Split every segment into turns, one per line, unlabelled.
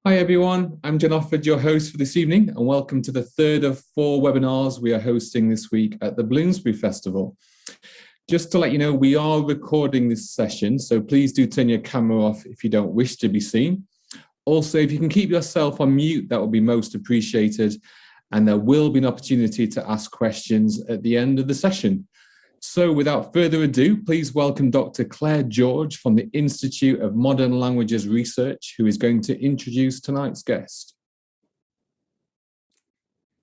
Hi everyone, I'm John Offord, your host for this evening, and welcome to the third of four webinars we are hosting this week at the Bloomsbury Festival. Just to let you know, we are recording this session, so please do turn your camera off if you don't wish to be seen. Also, if you can keep yourself on mute, that would be most appreciated, and there will be an opportunity to ask questions at the end of the session. So without further ado, please welcome Dr. Claire George from the Institute of Modern Languages Research, who is going to introduce tonight's guest.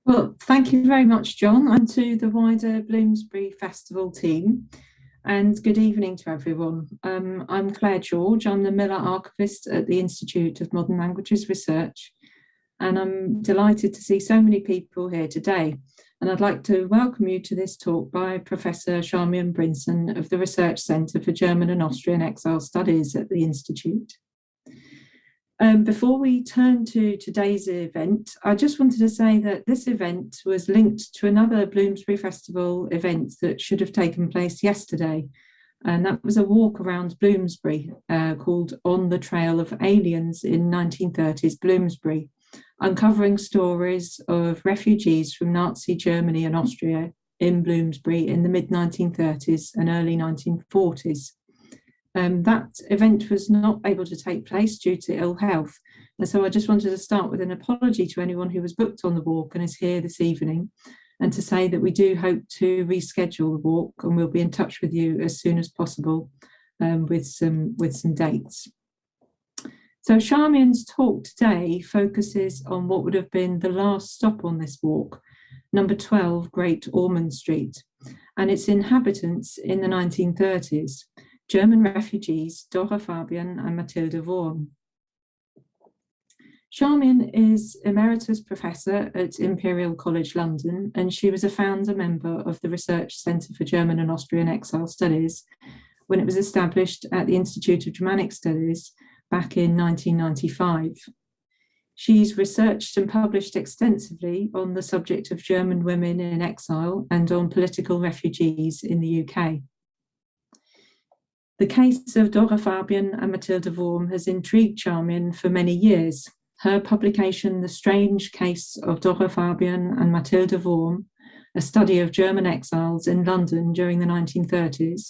Well, thank you very much, John, and to the wider Bloomsbury Festival team. And good evening to everyone. I'm Claire George. I'm the Miller Archivist at the Institute of Modern Languages Research. And I'm delighted to see so many people here today. And I'd like to welcome you to this talk by Professor Charmian Brinson of the Research Centre for German and Austrian Exile Studies at the Institute. Before we turn to today's event, I just wanted to say that this event was linked to another Bloomsbury Festival event that should have taken place yesterday. And that was a walk around Bloomsbury called On the Trail of Aliens in 1930s Bloomsbury, uncovering stories of refugees from Nazi Germany and Austria in Bloomsbury in the mid-1930s and early 1940s. That event was not able to take place due to ill health. And so I just wanted to start with an apology to anyone who was booked on the walk and is here this evening, and to say that we do hope to reschedule the walk, and we'll be in touch with you as soon as possible with some dates. So Charmian's talk today focuses on what would have been the last stop on this walk, number 12, Great Ormond Street, and its inhabitants in the 1930s, German refugees Dora Fabian and Mathilde Wurm. Charmian is Emeritus Professor at Imperial College London, and she was a founder member of the Research Centre for German and Austrian Exile Studies when it was established at the Institute of Germanic Studies back in 1995. She's researched and published extensively on the subject of German women in exile and on political refugees in the UK. The case of Dora Fabian and Mathilde Wurm has intrigued Charmian for many years. Her publication, The Strange Case of Dora Fabian and Mathilde Wurm, a study of German exiles in London during the 1930s,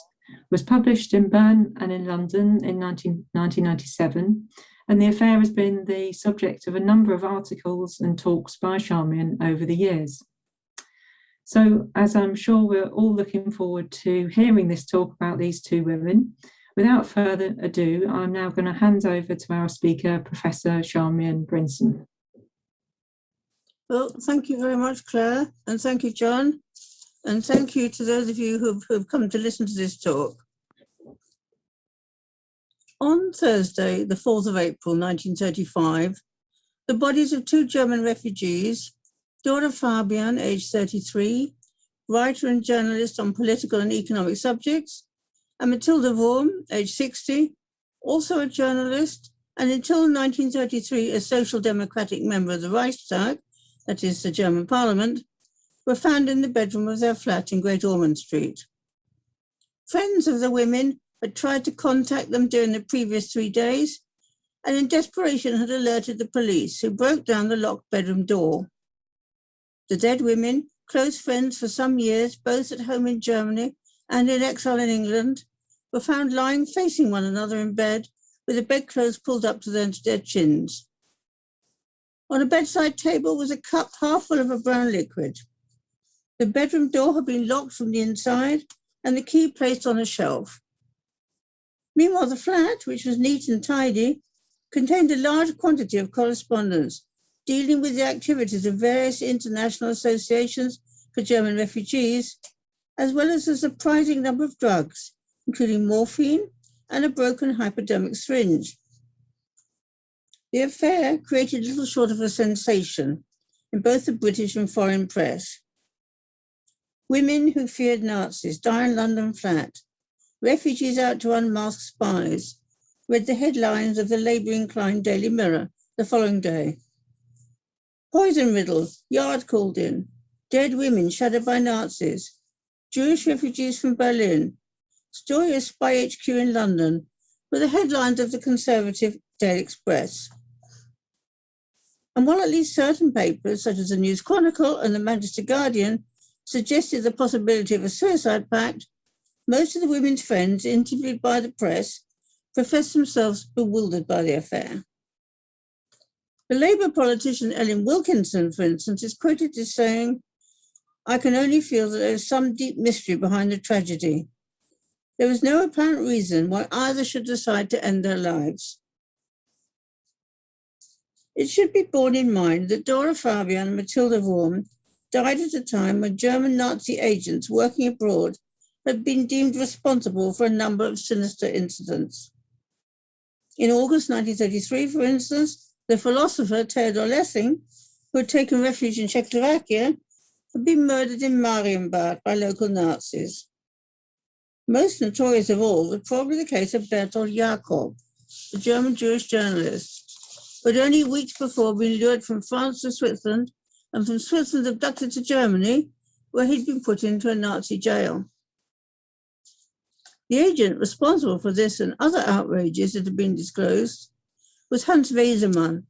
was published in Bern and in London in 1997, and the affair has been the subject of a number of articles and talks by Charmian over the years. So, as I'm sure we're all looking forward to hearing this talk about these two women, without further ado, I'm now going to hand over to our speaker, Professor Charmian Brinson.
Well, thank you very much, Claire, and thank you, John. And thank you to those of you who've come to listen to this talk. On Thursday, the 4th of April, 1935, the bodies of two German refugees, Dora Fabian, aged 33, writer and journalist on political and economic subjects, and Mathilde Wurm, aged 60, also a journalist, and until 1933 a social democratic member of the Reichstag, that is the German parliament, were found in the bedroom of their flat in Great Ormond Street. Friends of the women had tried to contact them during the previous 3 days, and in desperation had alerted the police, who broke down the locked bedroom door. The dead women, close friends for some years, both at home in Germany and in exile in England, were found lying facing one another in bed with the bedclothes pulled up to their chins. On a bedside table was a cup half full of a brown liquid. The bedroom door had been locked from the inside and the key placed on a shelf. Meanwhile, the flat, which was neat and tidy, contained a large quantity of correspondence dealing with the activities of various international associations for German refugees, as well as a surprising number of drugs, including morphine and a broken hypodermic syringe. The affair created little short of a sensation in both the British and foreign press. Women who feared Nazis die in London flat. Refugees out to unmask spies, read the headlines of the Labour-inclined Daily Mirror the following day. Poison riddle, yard called in. Dead women shadowed by Nazis. Jewish refugees from Berlin. Story of Spy HQ in London, were the headlines of the conservative Daily Express. And while at least certain papers, such as the News Chronicle and the Manchester Guardian, suggested the possibility of a suicide pact, most of the women's friends interviewed by the press professed themselves bewildered by the affair. The Labour politician Ellen Wilkinson, for instance, is quoted as saying, "I can only feel that there is some deep mystery behind the tragedy. There was no apparent reason why either should decide to end their lives." It should be borne in mind that Dora Fabian and Mathilde Wurm died at a time when German Nazi agents working abroad had been deemed responsible for a number of sinister incidents. In August 1933, for instance, the philosopher Theodor Lessing, who had taken refuge in Czechoslovakia, had been murdered in Marienbad by local Nazis. Most notorious of all was probably the case of Bertolt Jacob, the German Jewish journalist, who had only weeks before been lured from France to Switzerland and from Switzerland abducted to Germany, where he'd been put into a Nazi jail. The agent responsible for this and other outrages that had been disclosed was Hans Wesemann,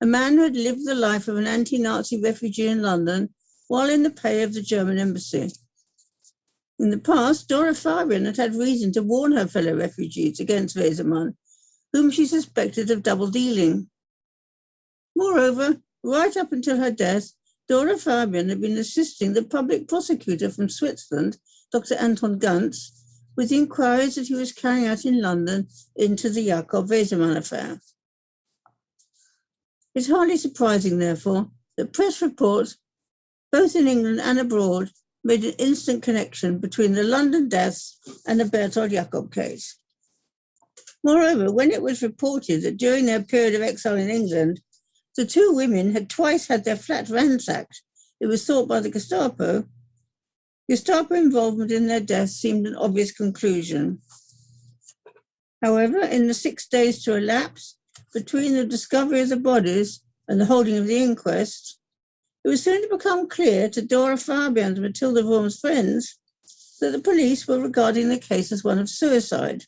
a man who had lived the life of an anti-Nazi refugee in London while in the pay of the German embassy. In the past, Dora Fabian had had reason to warn her fellow refugees against Wesemann, whom she suspected of double-dealing. Moreover, right up until her death, Dora Fabian had been assisting the public prosecutor from Switzerland, Dr. Anton Ganz, with the inquiries that he was carrying out in London into the Jacob Wesemann affair. It's hardly surprising, therefore, that press reports, both in England and abroad, made an instant connection between the London deaths and the Bertolt Jacob case. Moreover, when it was reported that during their period of exile in England, the two women had twice had their flat ransacked, it was thought by the Gestapo involvement in their deaths seemed an obvious conclusion. However, in the 6 days to elapse between the discovery of the bodies and the holding of the inquest, it was soon to become clear to Dora Fabian and Mathilde Wurm's friends that the police were regarding the case as one of suicide,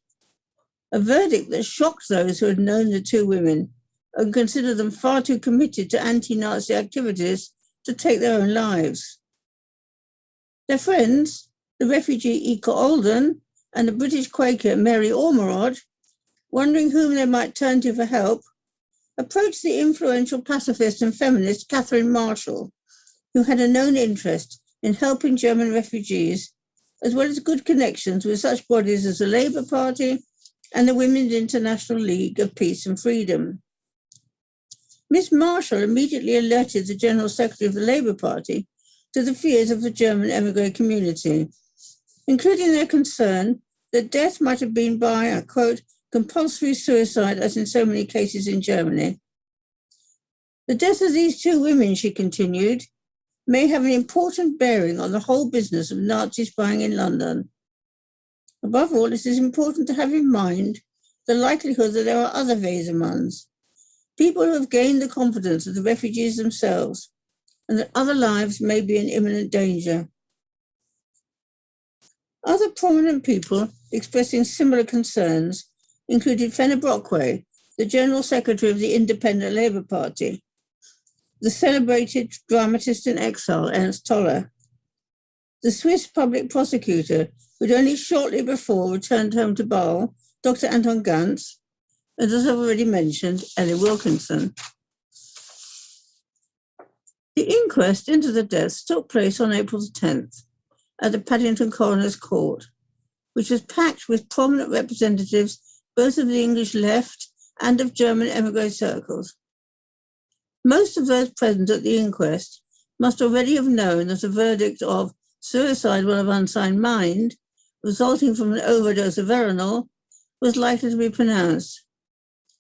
a verdict that shocked those who had known the two women and considered them far too committed to anti-Nazi activities to take their own lives. Their friends, the refugee Ika Olden and the British Quaker Mary Ormerod, wondering whom they might turn to for help, approached the influential pacifist and feminist Catherine Marshall, who had a known interest in helping German refugees, as well as good connections with such bodies as the Labour Party and the Women's International League of Peace and Freedom. Miss Marshall immediately alerted the General Secretary of the Labour Party to the fears of the German emigre community, including their concern that death might have been by a, quote, compulsory suicide, as in so many cases in Germany. The death of these two women, she continued, may have an important bearing on the whole business of Nazi spying in London. Above all, it is important to have in mind the likelihood that there are other Wesemanns, people who have gained the confidence of the refugees themselves, and that other lives may be in imminent danger. Other prominent people expressing similar concerns included Fenner Brockway, the General Secretary of the Independent Labour Party, the celebrated dramatist in exile, Ernst Toller, the Swiss public prosecutor who had only shortly before returned home to Bâle, Dr. Anton Ganz, and as I've already mentioned, Ellen Wilkinson. The inquest into the deaths took place on April 10th at the Paddington Coroner's Court, which was packed with prominent representatives both of the English left and of German emigre circles. Most of those present at the inquest must already have known that a verdict of suicide while of unsound mind, resulting from an overdose of veronal, was likely to be pronounced.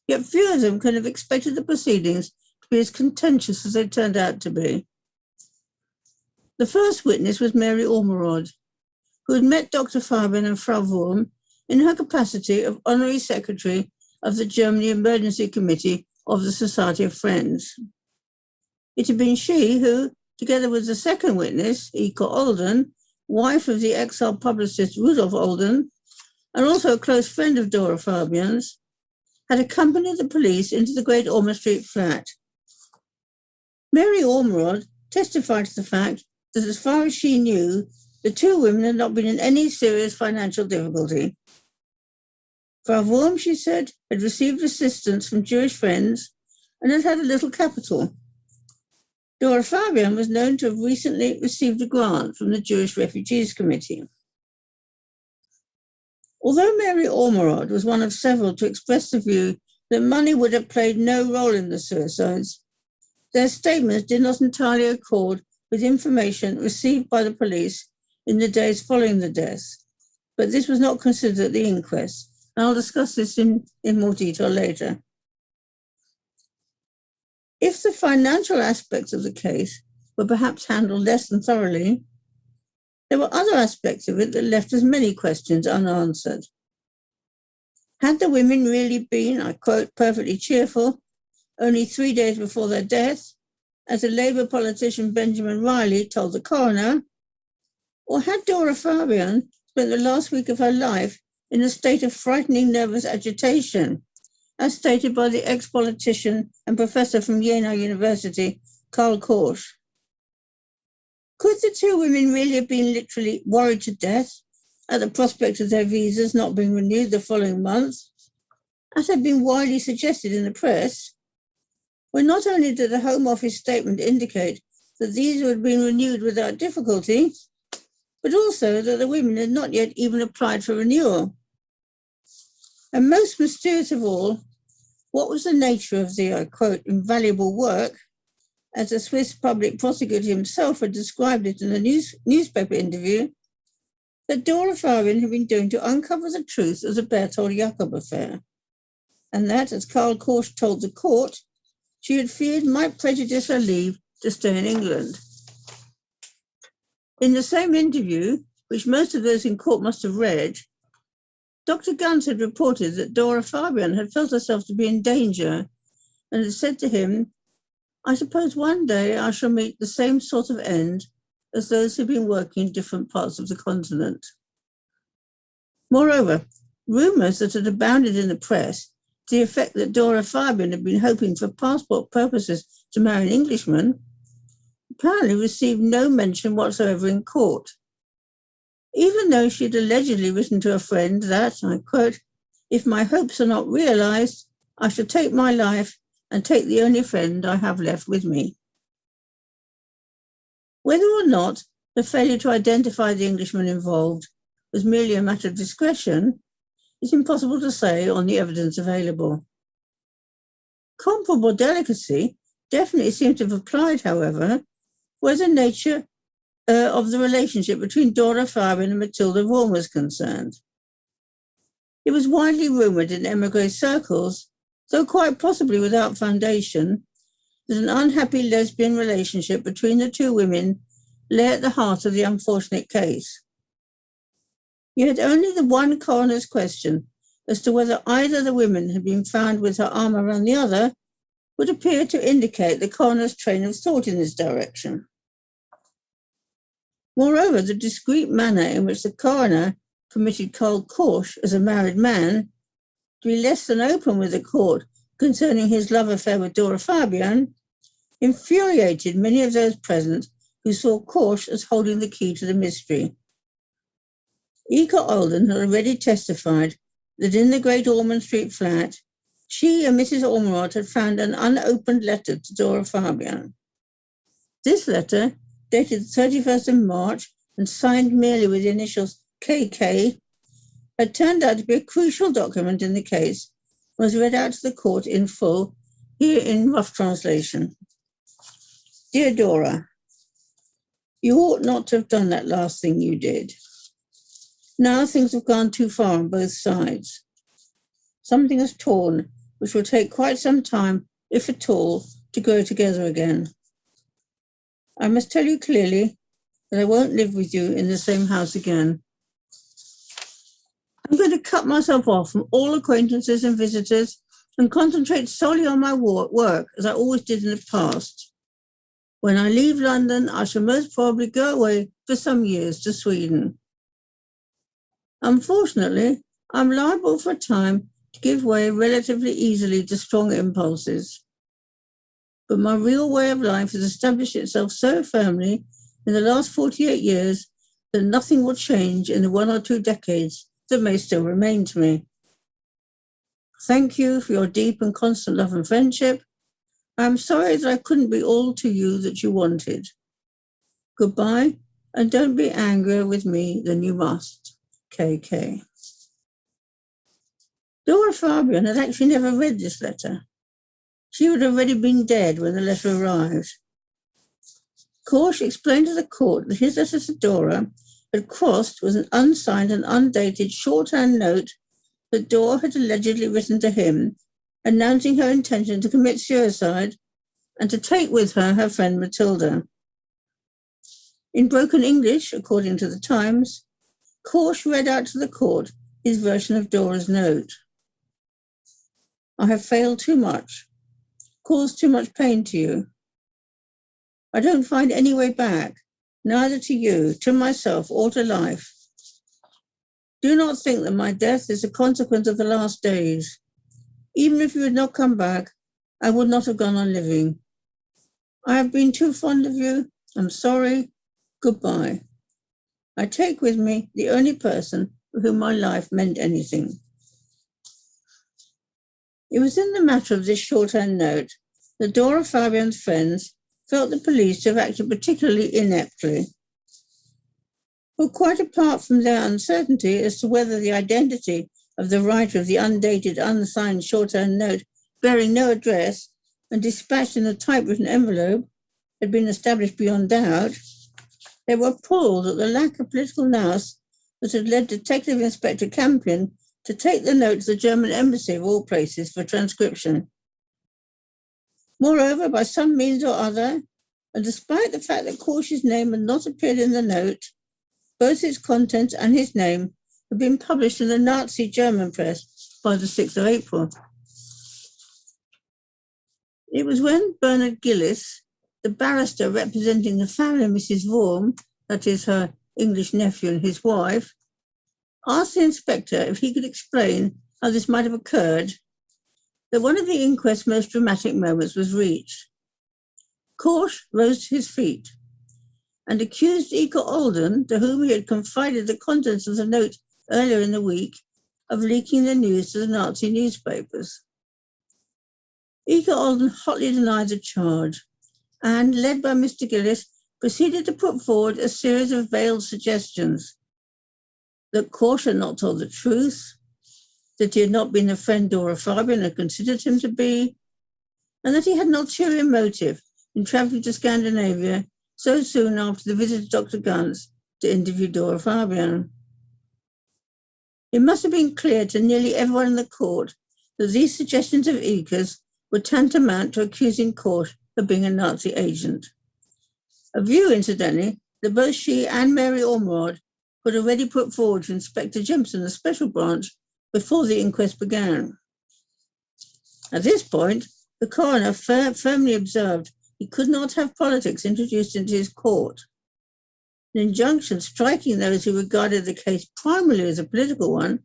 Yet few of them could have expected the proceedings to be as contentious as they turned out to be. The first witness was Mary Ormerod, who had met Dr. Fabian and Frau Wurm in her capacity of Honorary Secretary of the Germany Emergency Committee of the Society of Friends. It had been she who, together with the second witness, Ika Olden, wife of the exiled publicist Rudolf Olden, and also a close friend of Dora Fabian's, had accompanied the police into the Great Ormond Street flat, Mary Ormerod testified to the fact that as far as she knew, the two women had not been in any serious financial difficulty. Frau Wurm, she said, had received assistance from Jewish friends and had had a little capital. Dora Fabian was known to have recently received a grant from the Jewish Refugees Committee. Although Mary Ormerod was one of several to express the view that money would have played no role in the suicides, their statements did not entirely accord with information received by the police in the days following the deaths, but this was not considered at the inquest, and I'll discuss this in more detail later. If the financial aspects of the case were perhaps handled less than thoroughly, there were other aspects of it that left as many questions unanswered. Had the women really been, I quote, perfectly cheerful only 3 days before their death, as the Labour politician Benjamin Riley told the coroner, or had Dora Fabian spent the last week of her life in a state of frightening nervous agitation, as stated by the ex-politician and professor from Jena University, Karl Korsch? Could the two women really have been literally worried to death at the prospect of their visas not being renewed the following month, as had been widely suggested in the press, when not only did the Home Office statement indicate that these had been renewed without difficulty, but also that the women had not yet even applied for renewal? And most mysterious of all, what was the nature of the, I quote, invaluable work, as the Swiss public prosecutor himself had described it in a newspaper interview, that Dora Fabian had been doing to uncover the truth of the Berthold Jakob affair, and that, as Karl Korsch told the court, she had feared might prejudice her leave to stay in England. In the same interview, which most of those in court must have read, Dr. Ganz had reported that Dora Fabian had felt herself to be in danger and had said to him, "I suppose one day I shall meet the same sort of end as those who've been working in different parts of the continent." Moreover, rumours that had abounded in the press to the effect that Dora Fabian had been hoping for passport purposes to marry an Englishman apparently received no mention whatsoever in court, even though she had allegedly written to a friend that, I quote, "If my hopes are not realised, I shall take my life and take the only friend I have left with me." Whether or not the failure to identify the Englishman involved was merely a matter of discretion is impossible to say on the evidence available. Comparable delicacy definitely seems to have applied, however, where the nature of the relationship between Dora Fabian and Mathilde Wurm was concerned. It was widely rumoured in émigré circles, though quite possibly without foundation, that an unhappy lesbian relationship between the two women lay at the heart of the unfortunate case. Yet only the one coroner's question as to whether either of the women had been found with her arm around the other would appear to indicate the coroner's train of thought in this direction. Moreover, the discreet manner in which the coroner permitted Karl Korsch, as a married man, to be less than open with the court concerning his love affair with Dora Fabian infuriated many of those present who saw Korsch as holding the key to the mystery. Ika Olden had already testified that in the Great Ormond Street flat, she and Mrs. Ormerod had found an unopened letter to Dora Fabian. This letter, dated 31st of March and signed merely with the initials KK, had turned out to be a crucial document in the case and was read out to the court in full, here in rough translation. "Dear Dora, you ought not to have done that last thing you did. Now things have gone too far on both sides. Something has torn, which will take quite some time, if at all, to grow together again. I must tell you clearly that I won't live with you in the same house again. I'm going to cut myself off from all acquaintances and visitors and concentrate solely on my work, as I always did in the past. When I leave London, I shall most probably go away for some years to Sweden. Unfortunately, I'm liable for a time to give way relatively easily to strong impulses. but my real way of life has established itself so firmly in the last 48 years that nothing will change in the 1 or 2 decades that may still remain to me. Thank you for your deep and constant love and friendship. I am sorry that I couldn't be all to you that you wanted. Goodbye, and don't be angrier with me than you must. KK. Dora Fabian had actually never read this letter. She would have already been dead when the letter arrived. Korsch explained to the court that his letter to Dora had crossed with an unsigned and undated shorthand note that Dora had allegedly written to him, announcing her intention to commit suicide and to take with her her friend Mathilde. In broken English, according to the Times, Korsch read out to the court his version of Dora's note. I have failed too much, caused too much pain to you. I don't find any way back, neither to you, to myself, or to life. Do not think that my death is a consequence of the last days. Even if you had not come back, I would not have gone on living. I have been too fond of you. I'm sorry. Goodbye. I take with me the only person for whom my life meant anything. It was in the matter of this shorthand note that Dora Fabian's friends felt the police to have acted particularly ineptly. But quite apart from their uncertainty as to whether the identity of the writer of the undated, unsigned shorthand note bearing no address and dispatched in a typewritten envelope had been established beyond doubt, they were appalled at the lack of political nous that had led Detective Inspector Campion to take the note to the German embassy of all places for transcription. Moreover, by some means or other, and despite the fact that Korsch's name had not appeared in the note, both its contents and his name had been published in the Nazi German press by the 6th of April. It was when Bernard Gillis, the barrister representing the family of Mrs. Wurm, that is her English nephew and his wife, asked the inspector if he could explain how this might have occurred, that one of the inquest's most dramatic moments was reached. Korsch rose to his feet and accused Ike Olden, to whom he had confided the contents of the note earlier in the week, of leaking the news to the Nazi newspapers. Ike Olden hotly denied the charge and, led by Mr. Gillis, proceeded to put forward a series of veiled suggestions. That Korsch had not told the truth, that he had not been the friend Dora Fabian had considered him to be, and that he had an ulterior motive in travelling to Scandinavia so soon after the visit of Dr. Ganz to interview Dora Fabian. It must have been clear to nearly everyone in the court that these suggestions of Ike's were tantamount to accusing Korsch of being a Nazi agent. A view, incidentally, that both she and Mary Ormerod had already put forward to Inspector Jimson, the special branch, before the inquest began. At this point, the coroner firmly observed he could not have politics introduced into his court. An injunction striking those who regarded the case primarily as a political one,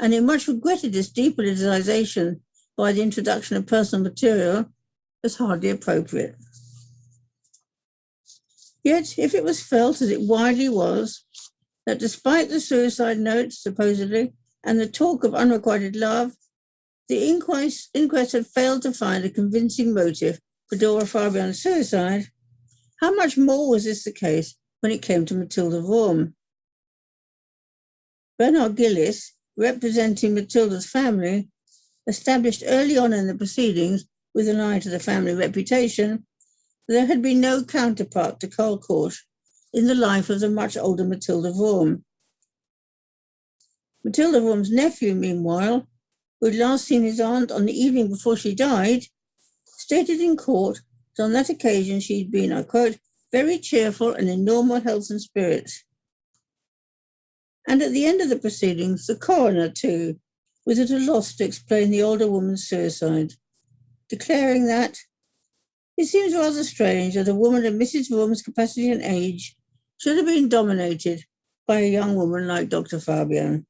and he much regretted its depoliticization by the introduction of personal material, was hardly appropriate. Yet, if it was felt, as it widely was, that despite the suicide note, supposedly, and the talk of unrequited love, the inquest had failed to find a convincing motive for Dora Fabian's suicide, how much more was this the case when it came to Mathilde Wurm? Bernard Gillis, representing Mathilde's family, established early on in the proceedings, with an eye to the family reputation, that there had been no counterpart to Karl Korsch in the life of the much older Mathilde Wurm. Mathilde Wurm's nephew, meanwhile, who had last seen his aunt on the evening before she died, stated in court that on that occasion she had been, I quote, very cheerful and in normal health and spirits. And at the end of the proceedings, the coroner, too, was at a loss to explain the older woman's suicide, declaring that it seems rather strange that a woman of Mrs. Wurm's capacity and age should have been dominated by a young woman like Dr. Fabian.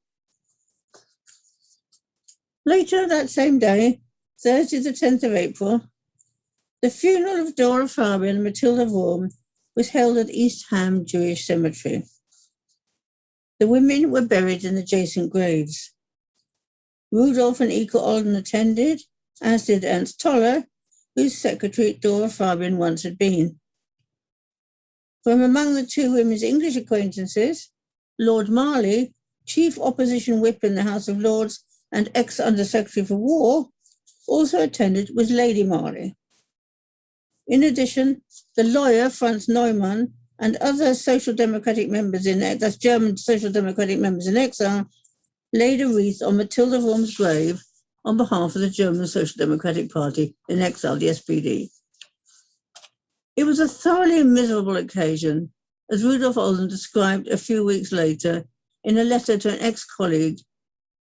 Later that same day, Thursday the 10th of April, The funeral of Dora Fabian and Mathilde Wurm was held at East Ham Jewish Cemetery. The women were buried in adjacent graves. Rudolf and Ike Olden attended, as did Ernst Toller, whose secretary Dora Fabian once had been. From among the two women's English acquaintances, Lord Marley, chief opposition whip in the House of Lords and ex-Under-Secretary for War, also attended with Lady Marley. In addition, the lawyer Franz Neumann and other Social Democratic members that's German Social Democratic members in exile, laid a wreath on Mathilde Wurm's grave on behalf of the German Social Democratic Party in exile, the SPD. It was a thoroughly miserable occasion, as Rudolf Olden described a few weeks later in a letter to an ex-colleague,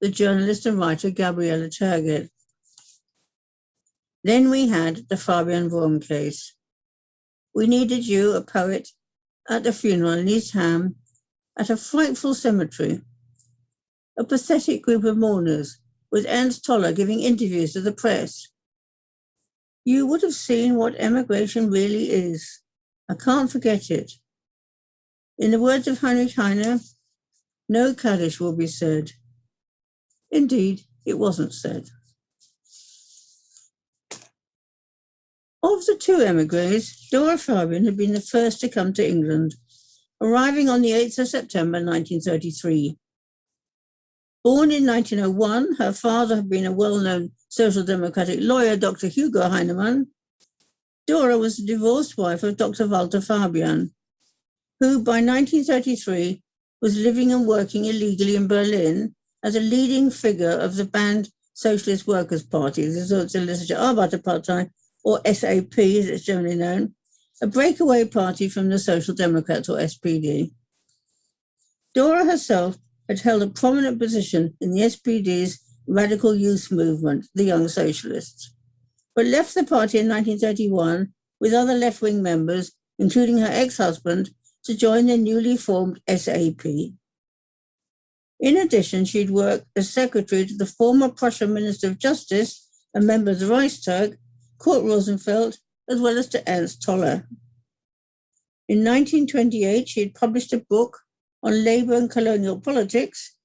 the journalist and writer Gabriele Turgid. Then we had the Fabian-Wurm case. We needed you, a poet, at a funeral in East Ham, at a frightful cemetery. A pathetic group of mourners, with Ernst Toller giving interviews to the press. You would have seen what emigration really is. I can't forget it. In the words of Heinrich Heine, no Kaddish will be said. Indeed, it wasn't said. Of the two emigres, Dora Fabian had been the first to come to England, arriving on the 8th of September 1933. Born in 1901, her father had been a well-known social democratic lawyer, Dr. Hugo Heinemann. Dora was the divorced wife of Dr. Walter Fabian, who by 1933 was living and working illegally in Berlin as a leading figure of the banned Socialist Workers' Party, the Sozialistische Arbeiterpartei, or SAP as it's generally known, a breakaway party from the Social Democrats or SPD. Dora herself had held a prominent position in the SPD's radical youth movement, the Young Socialists, but left the party in 1931 with other left-wing members, including her ex-husband, to join the newly formed SAP. In addition, she'd worked as secretary to the former Prussian Minister of Justice and member of the Reichstag, Kurt Rosenfeld, as well as to Ernst Toller. In 1928, she had published a book on labor and colonial politics,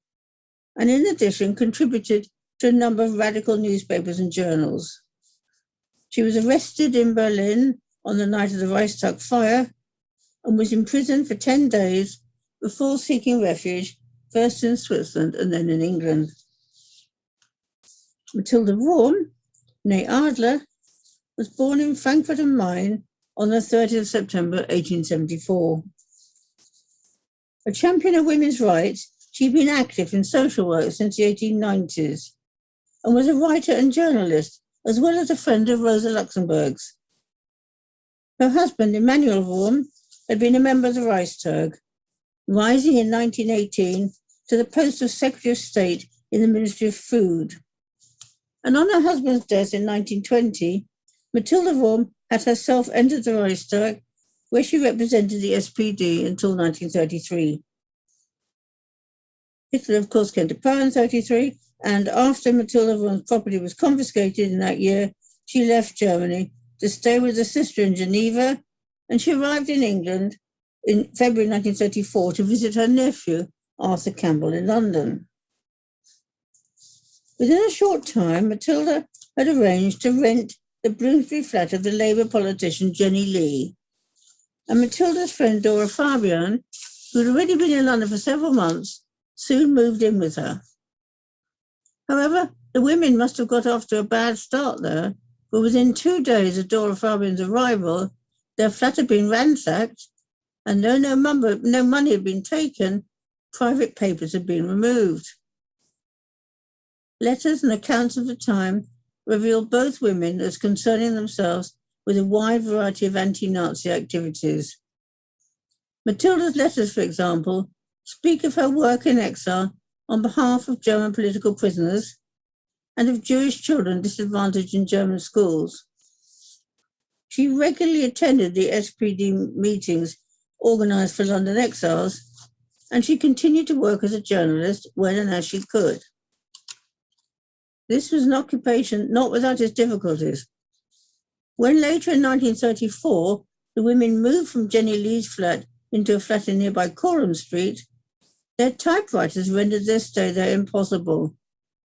and in addition contributed to a number of radical newspapers and journals. She was arrested in Berlin on the night of the Reichstag fire and was imprisoned for 10 days before seeking refuge, first in Switzerland and then in England. Mathilde Wurm, née Adler, was born in Frankfurt am Main on the 30th of September 1874. A champion of women's rights, she'd been active in social work since the 1890s and was a writer and journalist, as well as a friend of Rosa Luxemburg's. Her husband, Emanuel Wurm, had been a member of the Reichstag, rising in 1918 to the post of Secretary of State in the Ministry of Food. And on her husband's death in 1920, Mathilde Wurm had herself entered the Reichstag, where she represented the SPD until 1933. Hitler, of course, came to power in 1933, and after Mathilde Wurm's property was confiscated in that year, she left Germany to stay with her sister in Geneva, and she arrived in England in February 1934 to visit her nephew, Arthur Campbell, in London. Within a short time, Mathilde had arranged to rent the Bloomsbury flat of the Labour politician Jenny Lee. And Mathilde's friend Dora Fabian, who had already been in London for several months, soon moved in with her. However, the women must have got off to a bad start there, for within 2 days of Dora Fabian's arrival, their flat had been ransacked, and though no money had been taken, private papers had been removed. Letters and accounts of the time revealed both women as concerning themselves with a wide variety of anti-Nazi activities. Mathilde's letters, for example, speak of her work in exile on behalf of German political prisoners and of Jewish children disadvantaged in German schools. She regularly attended the SPD meetings organized for London exiles, and she continued to work as a journalist when and as she could. This was an occupation not without its difficulties. When later in 1934, the women moved from Jenny Lee's flat into a flat in nearby Great Ormond Street, their typewriters rendered their stay there impossible,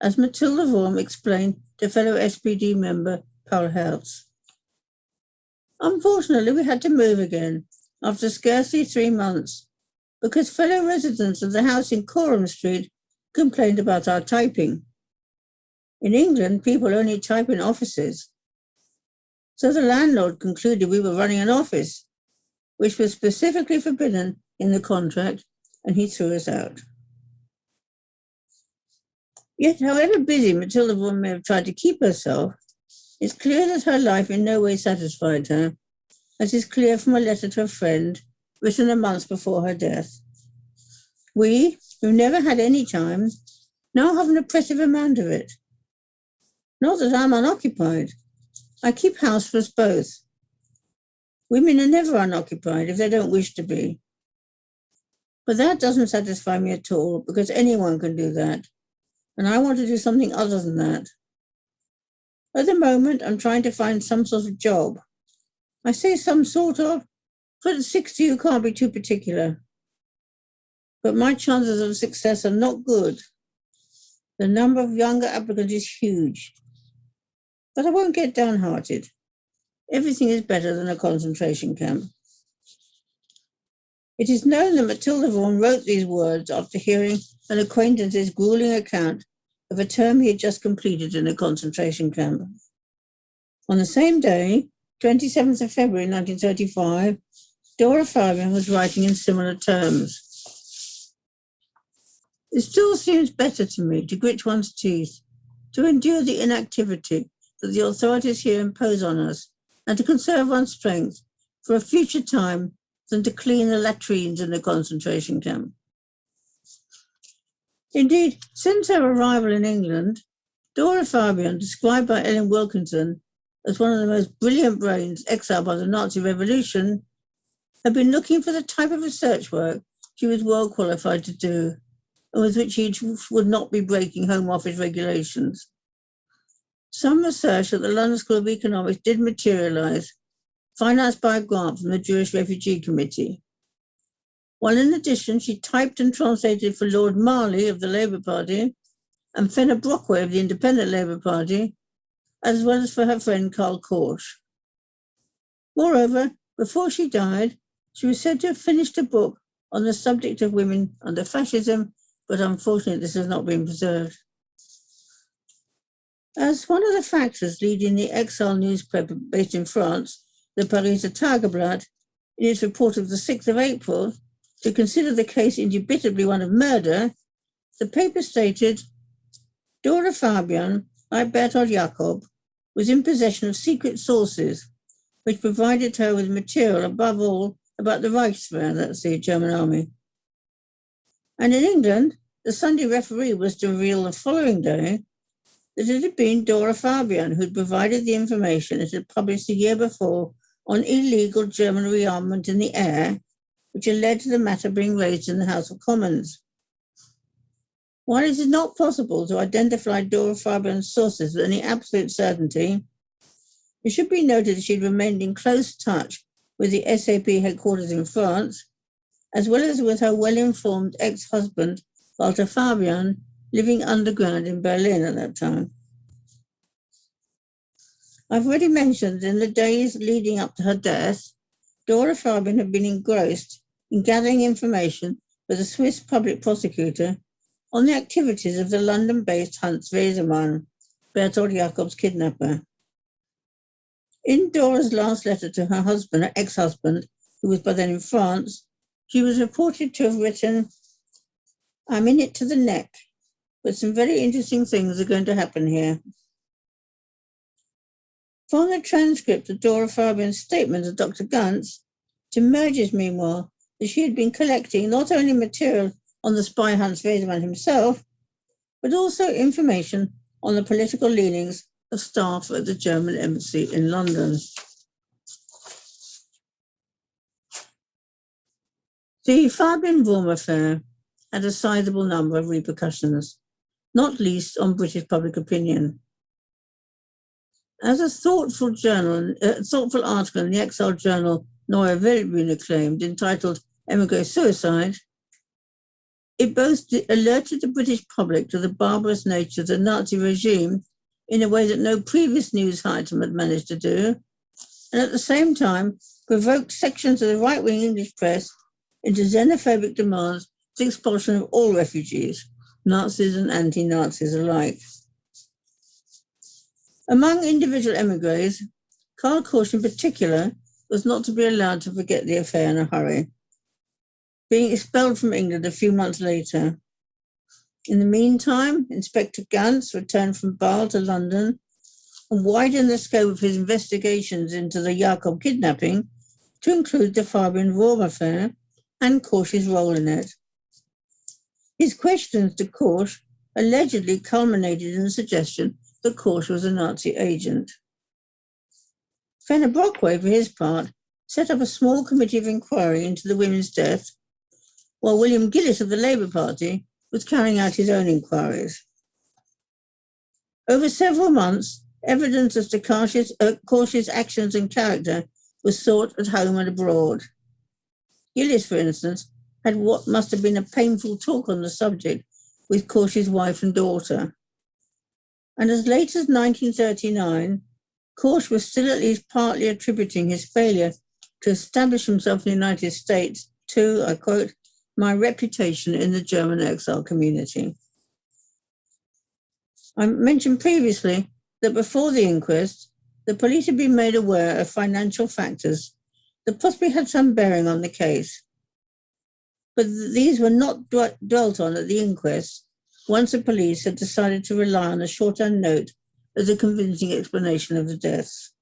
as Mathilde Wurm explained to fellow SPD member Paul Hertz. Unfortunately, we had to move again after scarcely 3 months because fellow residents of the house in Great Ormond Street complained about our typing. In England, people only type in offices. So the landlord concluded we were running an office, which was specifically forbidden in the contract, and he threw us out. Yet, however busy Mathilde Wurm may have tried to keep herself, it's clear that her life in no way satisfied her, as is clear from a letter to a friend written a month before her death. We, who never had any time, now have an oppressive amount of it. Not that I'm unoccupied. I keep house for us both. Women are never unoccupied if they don't wish to be. But that doesn't satisfy me at all, because anyone can do that. And I want to do something other than that. At the moment, I'm trying to find some sort of job. I say some sort of, but at 60 you can't be too particular. But my chances of success are not good. The number of younger applicants is huge. But I won't get downhearted. Everything is better than a concentration camp. It is known that Mathilde Wurm wrote these words after hearing an acquaintance's grueling account of a term he had just completed in a concentration camp. On the same day, 27th of February 1935, Dora Fabian was writing in similar terms. It still seems better to me to grit one's teeth, to endure the inactivity that the authorities here impose on us, and to conserve one's strength for a future time than to clean the latrines in the concentration camp. Indeed, since her arrival in England, Dora Fabian, described by Ellen Wilkinson as one of the most brilliant brains exiled by the Nazi Revolution, had been looking for the type of research work she was well qualified to do, and with which she would not be breaking Home Office regulations. Some research at the London School of Economics did materialise, financed by a grant from the Jewish Refugee Committee. While in addition, she typed and translated for Lord Marley of the Labour Party and Fenner Brockway of the Independent Labour Party, as well as for her friend Karl Korsch. Moreover, before she died, she was said to have finished a book on the subject of women under fascism, but unfortunately this has not been preserved. As one of the factors leading the exile newspaper based in France, the Pariser Tageblatt, in its report of the 6th of April, to consider the case indubitably one of murder, the paper stated, Dora Fabian, like Bertold Jacob, was in possession of secret sources, which provided her with material above all about the Reichswehr, that's the German army. And in England, the Sunday Referee was to reveal the following day that it had been Dora Fabian who'd provided the information it had published the year before on illegal German rearmament in the air, which had led to the matter being raised in the House of Commons. While it is not possible to identify Dora Fabian's sources with any absolute certainty, it should be noted that she had remained in close touch with the SAP headquarters in France, as well as with her well-informed ex-husband, Walter Fabian, living underground in Berlin at that time. I've already mentioned that in the days leading up to her death, Dora Fabian had been engrossed in gathering information for the Swiss public prosecutor on the activities of the London-based Hans Wesemann, Bertold Jacob's kidnapper. In Dora's last letter to her husband, her ex-husband, who was by then in France, she was reported to have written, I'm in it to the neck, but some very interesting things are going to happen here. From the transcript of Dora Fabian's statement to Dr. Gantz, it emerges, meanwhile, that she had been collecting not only material on the spy Hans Wesemann himself, but also information on the political leanings of staff at the German embassy in London. The Fabian-Wurm affair had a sizable number of repercussions, not least on British public opinion. As a thoughtful article in the Exile journal Neue Weltbühne claimed, entitled Emigre Suicide, it both alerted the British public to the barbarous nature of the Nazi regime in a way that no previous news item had managed to do, and at the same time provoked sections of the right-wing English press into xenophobic demands for the expulsion of all refugees, Nazis and anti-Nazis alike. Among individual émigrés, Karl Korsch in particular was not to be allowed to forget the affair in a hurry, being expelled from England a few months later. In the meantime, Inspector Gantz returned from Bâle to London and widened the scope of his investigations into the Jakob kidnapping to include the Fabian-Wurm affair and Korsch's role in it. His questions to Korsch allegedly culminated in the suggestion that Korsch was a Nazi agent. Fenner Brockway, for his part, set up a small committee of inquiry into the women's death, while William Gillis of the Labour Party was carrying out his own inquiries. Over several months, evidence as to Korsch's actions and character was sought at home and abroad. Gillis, for instance, had what must have been a painful talk on the subject with Korsch's wife and daughter. And as late as 1939, Korsch was still at least partly attributing his failure to establish himself in the United States to, I quote, my reputation in the German exile community. I mentioned previously that before the inquest, the police had been made aware of financial factors that possibly had some bearing on the case. But these were not dwelt on at the inquest once the police had decided to rely on a shorthand note as a convincing explanation of the deaths.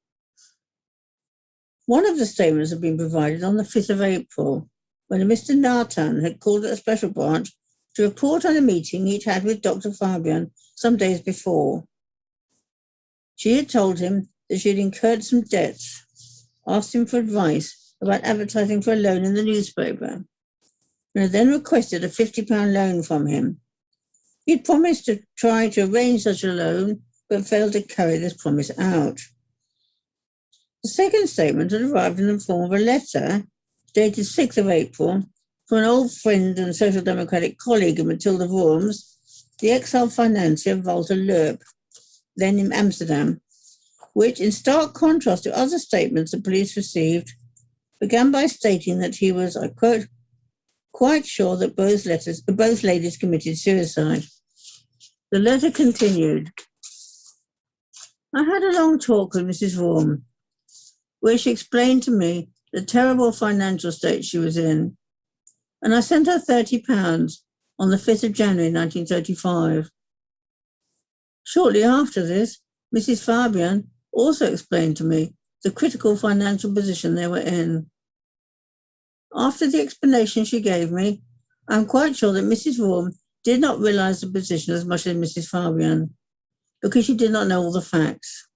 One of the statements had been provided on the 5th of April, when a Mr. Nathan had called at a special branch to report on a meeting he'd had with Dr. Fabian some days before. She had told him that she had incurred some debts, asked him for advice about advertising for a loan in the newspaper, and had then requested a £50 loan from him. He'd promised to try to arrange such a loan, but failed to carry this promise out. The second statement had arrived in the form of a letter dated 6th of April from an old friend and Social Democratic colleague of Mathilde Wurm's, the exile financier Walter Loeb, then in Amsterdam, which, in stark contrast to other statements the police received, began by stating that he was, I quote, quite sure that both ladies committed suicide. The letter continued. I had a long talk with Mrs. Wurm, where she explained to me the terrible financial state she was in, and I sent her £30 on the 5th of January 1935. Shortly after this, Mrs. Fabian also explained to me the critical financial position they were in. After the explanation she gave me, I'm quite sure that Mrs. Wurm did not realize the position as much as Mrs. Fabian, because she did not know all the facts.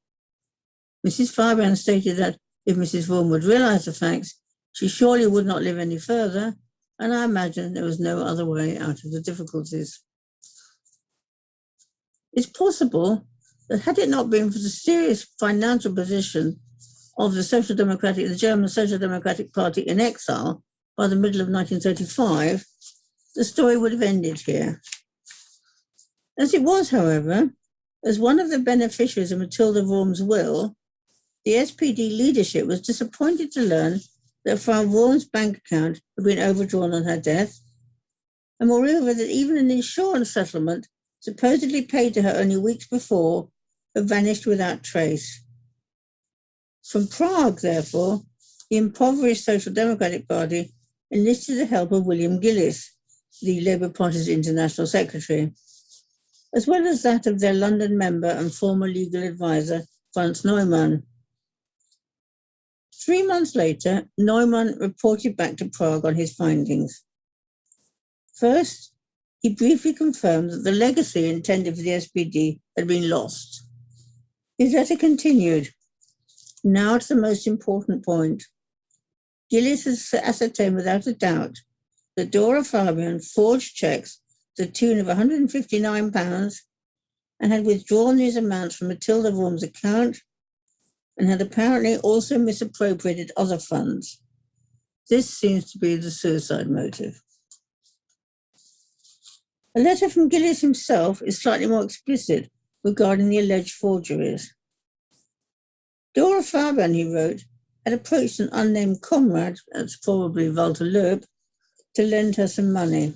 Mrs. Fabian stated that if Mrs. Wurm would realize the facts, she surely would not live any further, and I imagine there was no other way out of the difficulties. It's possible that had it not been for the serious financial position of the German Social Democratic Party in exile by the middle of 1935, the story would have ended here. As it was, however, as one of the beneficiaries of Mathilde Wurm's will, the SPD leadership was disappointed to learn that Frau Wurm's bank account had been overdrawn on her death, and moreover that even an insurance settlement supposedly paid to her only weeks before had vanished without trace. From Prague, therefore, the impoverished Social Democratic Party enlisted the help of William Gillis, the Labour Party's international secretary, as well as that of their London member and former legal advisor, Franz Neumann. 3 months later, Neumann reported back to Prague on his findings. First, he briefly confirmed that the legacy intended for the SPD had been lost. His letter continued. Now to the most important point. Gillis has ascertained without a doubt that Dora Fabian forged cheques to the tune of £159 and had withdrawn these amounts from Mathilde Wurm's account and had apparently also misappropriated other funds. This seems to be the suicide motive. A letter from Gillies himself is slightly more explicit regarding the alleged forgeries. Dora Fabian, he wrote, had approached an unnamed comrade, that's probably Walter Loeb, to lend her some money.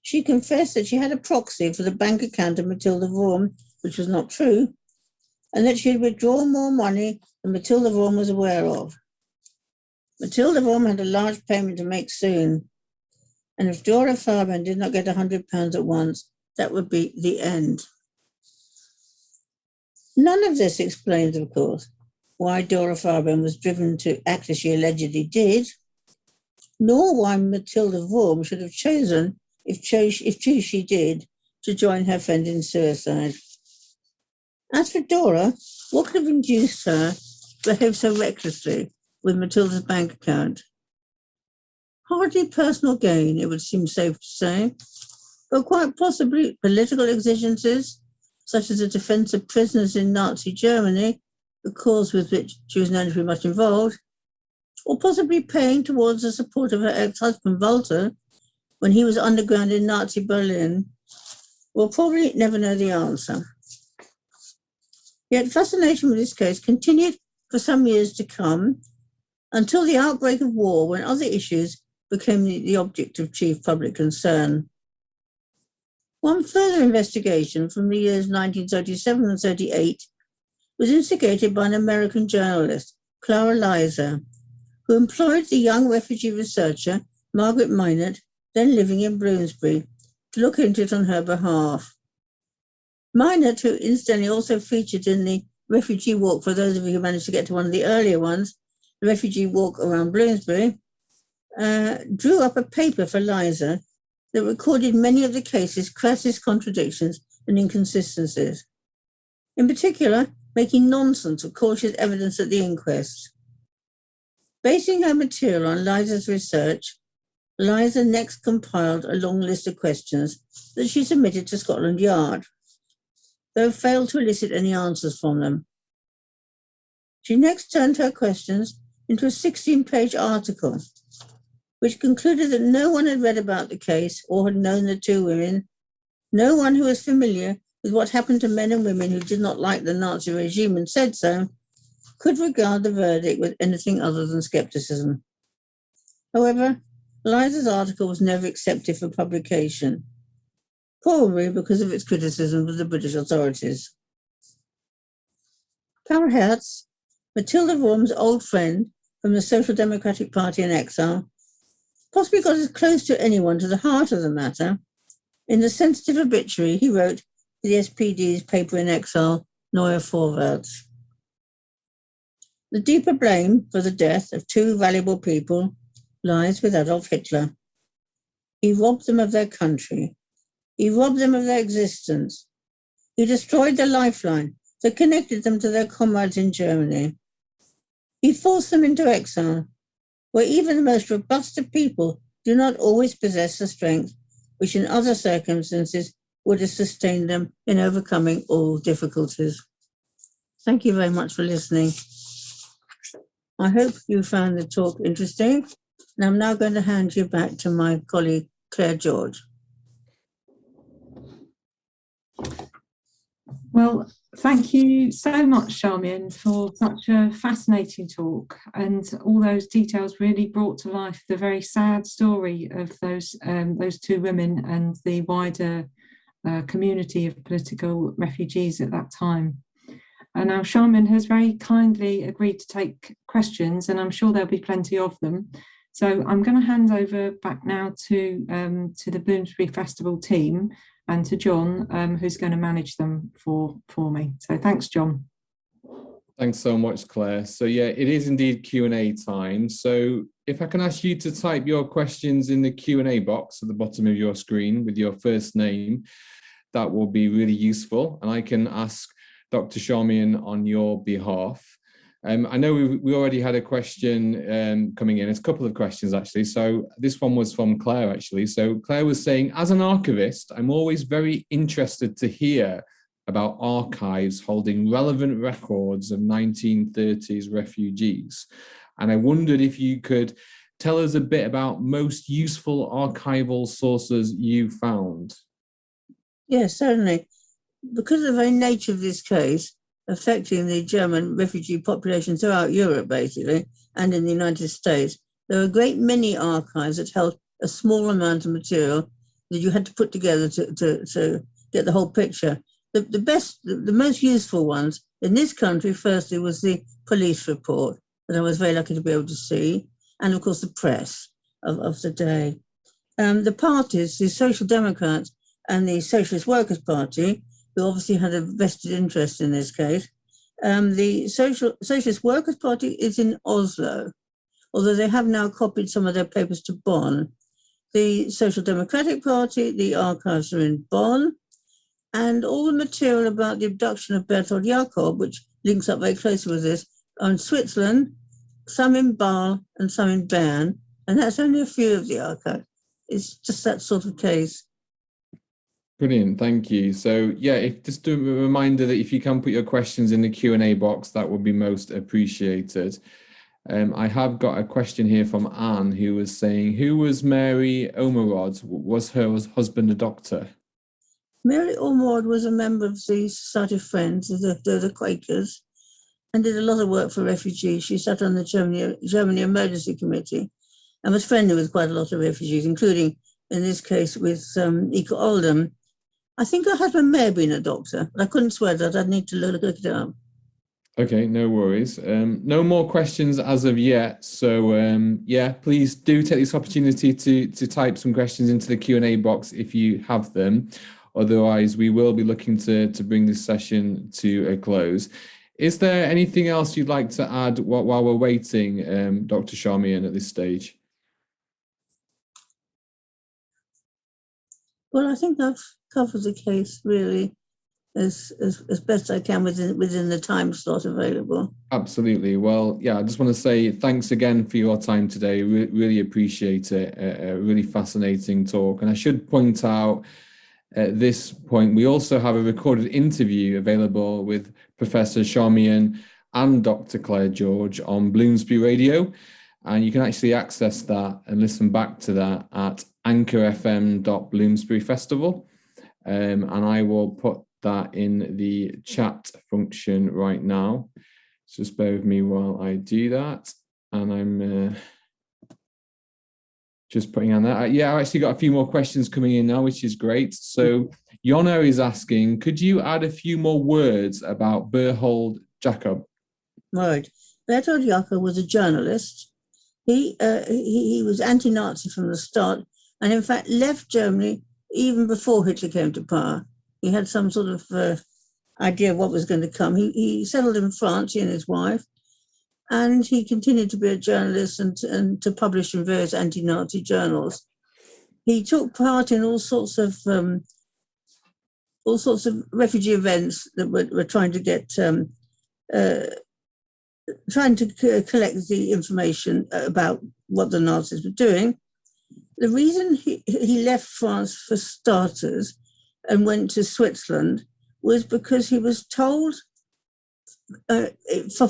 She confessed that she had a proxy for the bank account of Mathilde Wurm, which was not true, and that she had withdrawn more money than Mathilde Wurm was aware of. Mathilde Wurm had a large payment to make soon, and if Dora Fabian did not get £100 at once, that would be the end. None of this explains, of course, why Dora Fabian was driven to act as she allegedly did, nor why Mathilde Wurm should have chosen, if choose she did, to join her friend in suicide. As for Dora, what could have induced her to behave so recklessly with Mathilde's bank account? Hardly personal gain, it would seem safe to say, but quite possibly political exigencies, such as the defense of prisoners in Nazi Germany, a cause with which she was known to be much involved, or possibly paying towards the support of her ex-husband Walter when he was underground in Nazi Berlin. We'll probably never know the answer. Yet fascination with this case continued for some years to come, until the outbreak of war, when other issues became the object of chief public concern. One further investigation from the years 1937 and 38 was instigated by an American journalist, Clara Leiser, who employed the young refugee researcher, Margaret Minot, then living in Bloomsbury, to look into it on her behalf. Minot, who incidentally also featured in the refugee walk, for those of you who managed to get to one of the earlier ones, the refugee walk around Bloomsbury, drew up a paper for Leiser that recorded many of the case's crassest contradictions and inconsistencies. In particular, making nonsense of cautious evidence at the inquest. Basing her material on Leiser's research, Leiser next compiled a long list of questions that she submitted to Scotland Yard, though failed to elicit any answers from them. She next turned her questions into a 16-page article, which concluded that no one had read about the case or had known the two women, no one who was familiar with what happened to men and women who did not like the Nazi regime and said so, could regard the verdict with anything other than skepticism. However, Leiser's article was never accepted for publication, probably because of its criticism of the British authorities. Karl Hertz, Mathilde Wurm's old friend from the Social Democratic Party in exile, possibly got as close to anyone to the heart of the matter in the sensitive obituary he wrote for the SPD's paper in exile, Neue Vorwärts. The deeper blame for the death of two valuable people lies with Adolf Hitler. He robbed them of their country. He robbed them of their existence. He destroyed the lifeline that connected them to their comrades in Germany. He forced them into exile, where even the most robust of people do not always possess the strength which in other circumstances would have sustained them in overcoming all difficulties. Thank you very much for listening. I hope you found the talk interesting, and I'm now going to hand you back to my colleague, Claire George.
Well, thank you so much, Charmian, for such a fascinating talk, and all those details really brought to life the very sad story of those two women and the wider community of political refugees at that time. And now Charmian has very kindly agreed to take questions, and I'm sure there'll be plenty of them. So I'm going to hand over back now to the Bloomsbury Festival team and to John, who's going to manage them for me. So thanks, John.
Thanks so much, Claire. So yeah, it is indeed Q&A time. So if I can ask you to type your questions in the Q&A box at the bottom of your screen with your first name, that will be really useful. And I can ask Dr. Charmian on your behalf. I know we already had a question coming in. It's a couple of questions, actually. So this one was from Claire, actually. So Claire was saying, as an archivist, I'm always very interested to hear about archives holding relevant records of 1930s refugees. And I wondered if you could tell us a bit about most useful archival sources you found.
Yes, certainly. Because of the very nature of this case, affecting the German refugee population throughout Europe, basically, and in the United States, there are a great many archives that held a small amount of material that you had to put together to get the whole picture. The most useful ones in this country, firstly, was the police report that I was very lucky to be able to see, and of course the press of the day. The parties, the Social Democrats and the Socialist Workers' Party, who obviously had a vested interest in this case. The Socialist Workers' Party is in Oslo, although they have now copied some of their papers to Bonn. The Social Democratic Party, the archives are in Bonn, and all the material about the abduction of Berthold Jacob, which links up very closely with this, are in Switzerland, some in Basel and some in Bern, and that's only a few of the archives. It's just that sort of case.
Brilliant, thank you. So yeah, just a reminder that if you can put your questions in the Q&A box, that would be most appreciated. I have got a question here from Anne, who was saying, who was Mary Ormerod? Was her husband a doctor?
Mary Ormerod was a member of the Society of Friends, the Quakers, and did a lot of work for refugees. She sat on the Germany Emergency Committee and was friendly with quite a lot of refugees, including, in this case, with Ike Oldham. I think her husband may have been a doctor, but I couldn't swear that. I'd need to look it up.
Okay, no worries. No more questions as of yet. So yeah, please do take this opportunity to type some questions into the Q&A box if you have them. Otherwise, we will be looking to bring this session to a close. Is there anything else you'd like to add while we're waiting, Dr. Charmian, at this stage?
Well, I think I've covered the case really as best I can within the time slot available.
Absolutely. Well, yeah, I just want to say thanks again for your time today. Really appreciate it. A really fascinating talk. And I should point out at this point, we also have a recorded interview available with Professor Charmian and Dr. Claire George on Bloomsbury Radio. And you can actually access that and listen back to that at anchorfm.bloomsburyfestival. And I will put that in the chat function right now. So just bear with me while I do that. And I'm just putting on that. Yeah, I've actually got a few more questions coming in now, which is great. So Yonno is asking, could you add a few more words about Berthold Jacob?
Right. Berthold Jacob was a journalist. He was anti-Nazi from the start, and in fact left Germany even before Hitler came to power. He had some sort of idea of what was going to come. He settled in France, he and his wife, and he continued to be a journalist and to publish in various anti-Nazi journals. He took part in all sorts of refugee events that were trying to get collect the information about what the Nazis were doing. The reason he left France, for starters, and went to Switzerland was because he was told,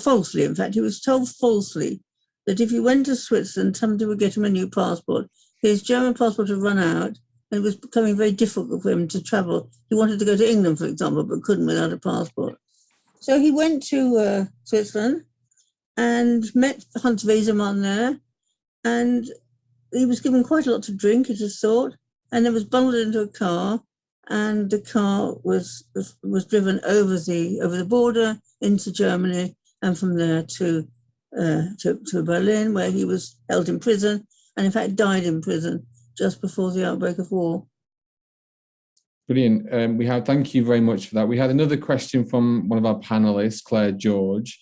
falsely, in fact, he was told falsely that if he went to Switzerland, somebody would get him a new passport. His German passport had run out, and it was becoming very difficult for him to travel. He wanted to go to England, for example, but couldn't without a passport. So he went to Switzerland and met Hans Wesermann there, and he was given quite a lot to drink, it is thought, and then was bundled into a car, and the car was driven over the border into Germany, and from there to Berlin, where he was held in prison, and in fact died in prison just before the outbreak of war.
Brilliant. Thank you very much for that. We had another question from one of our panelists, Claire George.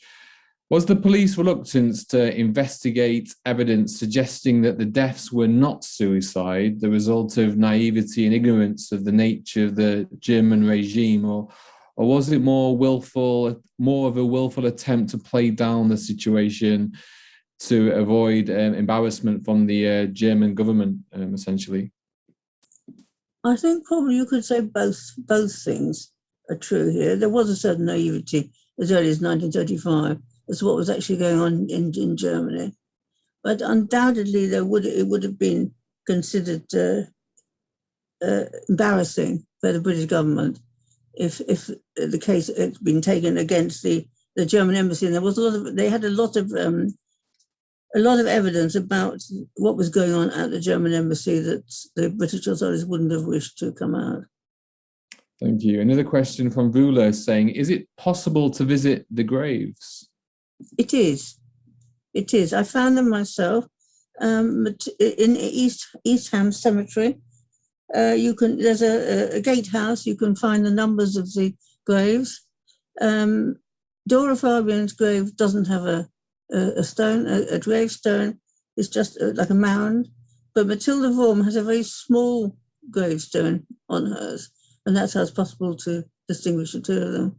Was the police reluctance to investigate evidence suggesting that the deaths were not suicide, the result of naivety and ignorance of the nature of the German regime, or was it more of a willful attempt to play down the situation to avoid embarrassment from the German government, essentially?
I think probably you could say both things. are true here. There was a certain naivety as early as 1935 as to what was actually going on in Germany. But undoubtedly, it would have been considered embarrassing by the British government if the case had been taken against the German embassy. And there was they had a lot of evidence about what was going on at the German embassy that the British authorities wouldn't have wished to come out.
Thank you. Another question from Rula saying, is it possible to visit the graves?
It is. It is. I found them myself in East Ham Cemetery. There's a gatehouse. You can find the numbers of the graves. Dora Fabian's grave doesn't have a stone, a gravestone. It's just like a mound. But Mathilde Wurm has a very small gravestone on hers, and that's how it's possible to distinguish the two of them.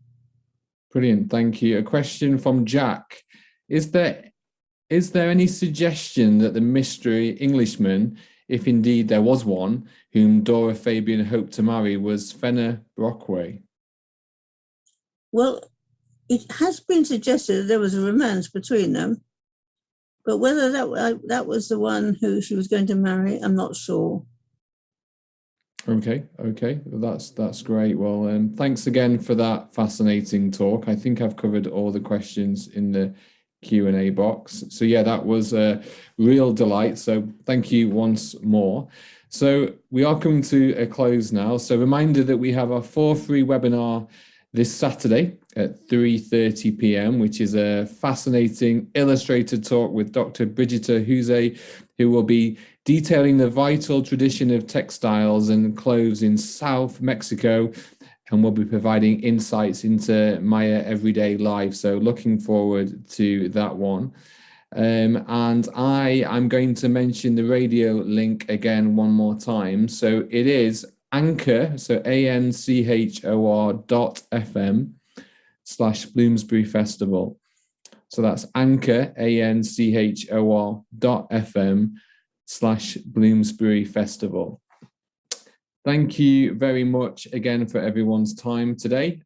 Brilliant, thank you. A question from Jack. Is there any suggestion that the mystery Englishman, if indeed there was one, whom Dora Fabian hoped to marry, was Fenner Brockway?
Well, it has been suggested that there was a romance between them, but whether that was the one who she was going to marry, I'm not sure.
Okay, that's great. Well, thanks again for that fascinating talk. I think I've covered all the questions in the Q&A box. So yeah, that was a real delight. So thank you once more. So we are coming to a close now. So reminder that we have our free webinar this Saturday at 3:30 p.m, which is a fascinating illustrated talk with Dr. Brigitte Huse, who will be detailing the vital tradition of textiles and clothes in South Mexico, and we'll be providing insights into Maya everyday life. So looking forward to that one. And I'm going to mention the radio link again one more time. So it is Anchor, so anchor.fm/Bloomsbury Festival. So that's Anchor, anchor.fm/Bloomsbury Festival. Thank you very much again for everyone's time today.